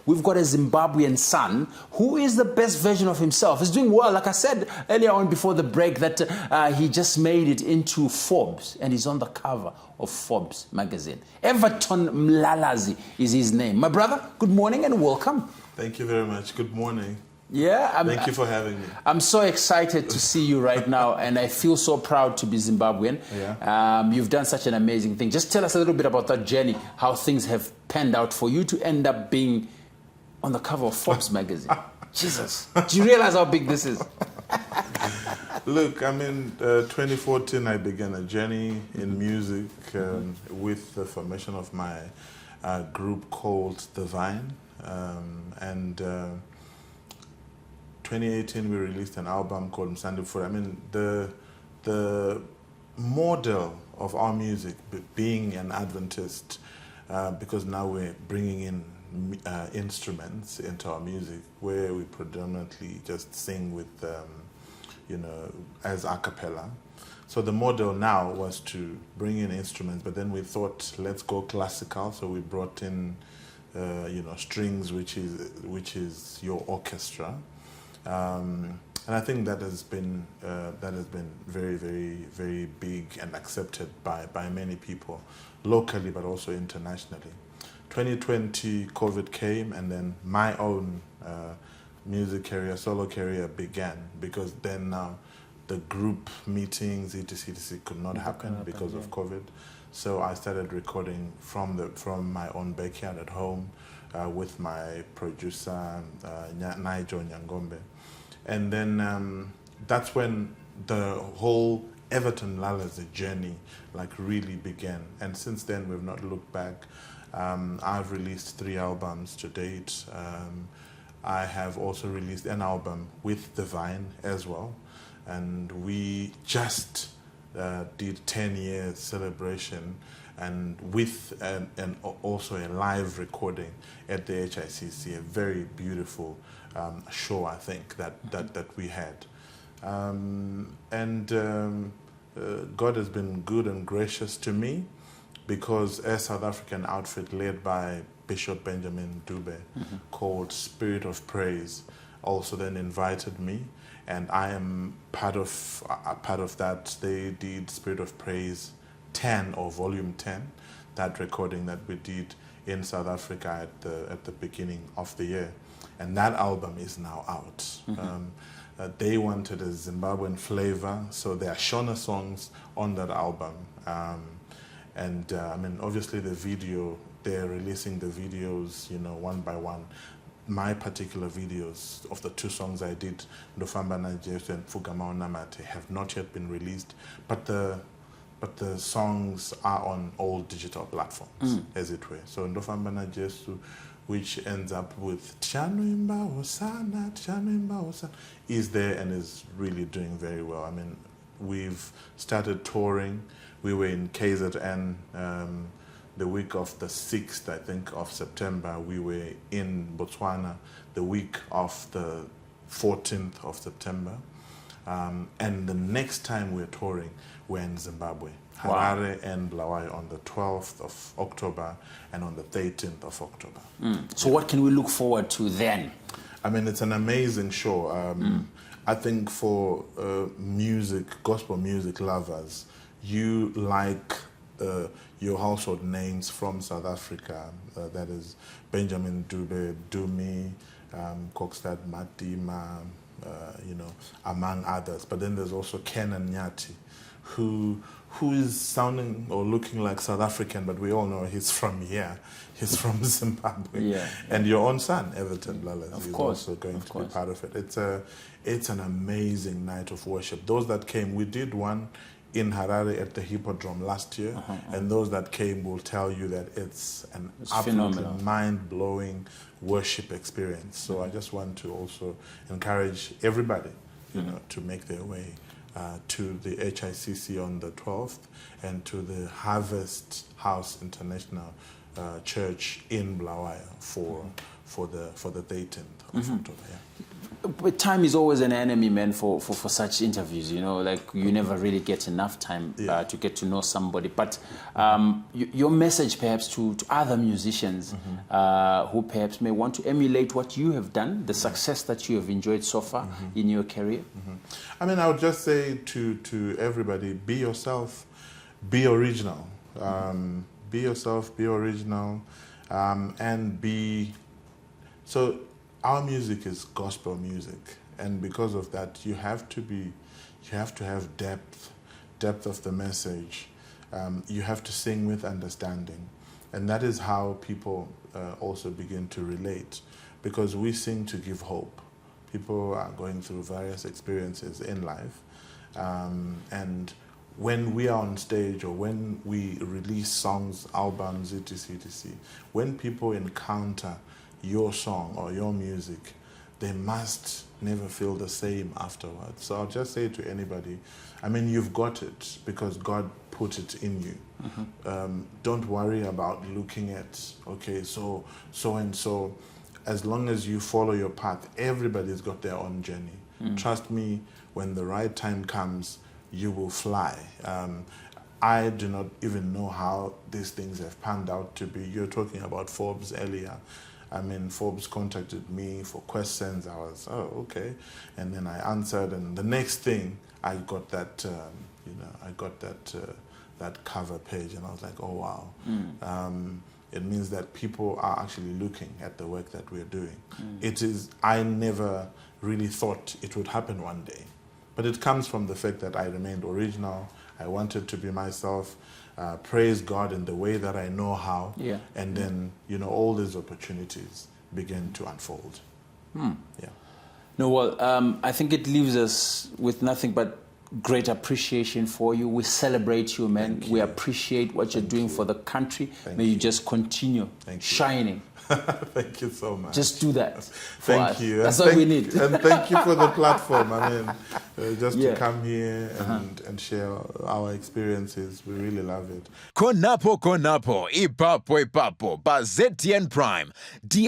we've got a Zimbabwean son who is the best version of himself. He's doing well. Like I said earlier on before the break, that he just made it into Forbes, and he's on the cover of Forbes magazine. Everton Mlalazi is his name. My brother, good morning and welcome. Thank you very much. Good morning. Yeah, thank you for having me. I'm so excited to see you right now, and I feel so proud to be Zimbabwean. Yeah. You've done such an amazing thing. Just tell us a little bit about that journey, how things have panned out for you to end up being on the cover of Forbes magazine. Jesus, do you realize how big this is? Look, I mean, 2014 I began a journey in music with the formation of my group called The Vine, and 2018 we released an album called Msandi Futhi. I mean, the model of our music being an Adventist, because now we're bringing in instruments into our music where we predominantly just sing with, as a cappella. So the model now was to bring in instruments, but then we thought, let's go classical. So we brought in, strings, which is your orchestra. And I think that has been very, very, very big and accepted by many people, locally but also internationally. 2020, COVID came, and then my own music career, solo career began, because then now the group meetings, etc., could not happen because of COVID. So I started recording from my own backyard at home with my producer, Nigel Nyangombe. And then that's when the whole Everton Mlalazi journey really began. And since then, we've not looked back. I've released 3 albums to date. I have also released an album with The Vine as well. And we just did 10 years celebration, and with and also a live recording at the HICC, a very beautiful show, I think, that we had. God has been good and gracious to me, because a South African outfit led by Bishop Benjamin Dube called Spirit of Praise also then invited me, and I am part of that. They did Spirit of Praise 10, or Volume 10, that recording that we did in South Africa at the beginning of the year. And that album is now out. They wanted a Zimbabwean flavor, so there are Shona songs on that album. I mean, obviously the video, they're releasing the videos, one by one. My particular videos of the 2 songs I did, Ndofamba na Jesu and Fugamao Namate, have not yet been released, but the songs are on all digital platforms, as it were. So Ndofamba na Jesu, which ends up with Tianuimba Hosana, is there and is really doing very well. I mean, we've started touring. We were in KZN the week of the 6th, I think, of September. We were in Botswana the week of the 14th of September. And the next time we're touring, we're in Zimbabwe. Harare and Bulawayo on the 12th of October and on the 13th of October. So what can we look forward to then? I mean, it's an amazing show. I think for gospel music lovers, you like your household names from South Africa. That is Benjamin Dube, Dumi, Kokstad Matima, among others. But then there's also Kenan Nyati, who is sounding or looking like South African, but we all know he's from here. He's from Zimbabwe. Yeah. And your own son, Everton Mlalazi, is also going to be part of it. It's an amazing night of worship. Those that came, we did one in Harare at the Hippodrome last year, and those that came will tell you that it's an absolutely mind-blowing worship experience. So I just want to also encourage everybody, to make their way to the HICC on the 12th and to the Harvest House International Church in Bulawayo for the 13th of October. Yeah. But time is always an enemy, man, for such interviews, you know, like you never really get enough time to get to know somebody. But your message perhaps to other musicians who perhaps may want to emulate what you have done, the success that you have enjoyed so far in your career? I mean, I would just say to everybody, be yourself, be original. Be yourself, be original, and be... So our music is gospel music, and because of that, you have to have depth of the message. You have to sing with understanding, and that is how people also begin to relate, because we sing to give hope. People are going through various experiences in life, and when we are on stage or when we release songs, albums, etc., when people encounter your song or your music, they must never feel the same afterwards. So I'll just say to anybody, I mean, you've got it because God put it in you. Don't worry about looking at, okay, so and so. As long as you follow your path, everybody's got their own journey. Trust me, when the right time comes, you will fly. I do not even know how these things have panned out to be. You're talking about Forbes earlier. I mean, Forbes contacted me for questions. I was, oh, okay. And then I answered, and the next thing, I got that, that cover page, and I was like, oh, wow. It means that people are actually looking at the work that we're doing. It is, I never really thought it would happen one day. But it comes from the fact that I remained original. I wanted to be myself, praise God in the way that I know how. And then, you know, all these opportunities begin to unfold. Yeah. No, well, I think it leaves us with nothing but great appreciation for you. We celebrate you, man. We appreciate what you're doing for the country. May you just continue shining. Thank you so much. Just do that for Thank us. you. That's all we need. And thank you for the platform. I mean, just to come here and share our experiences, we really love it. Konapo, ipapo, ba ZTN Prime.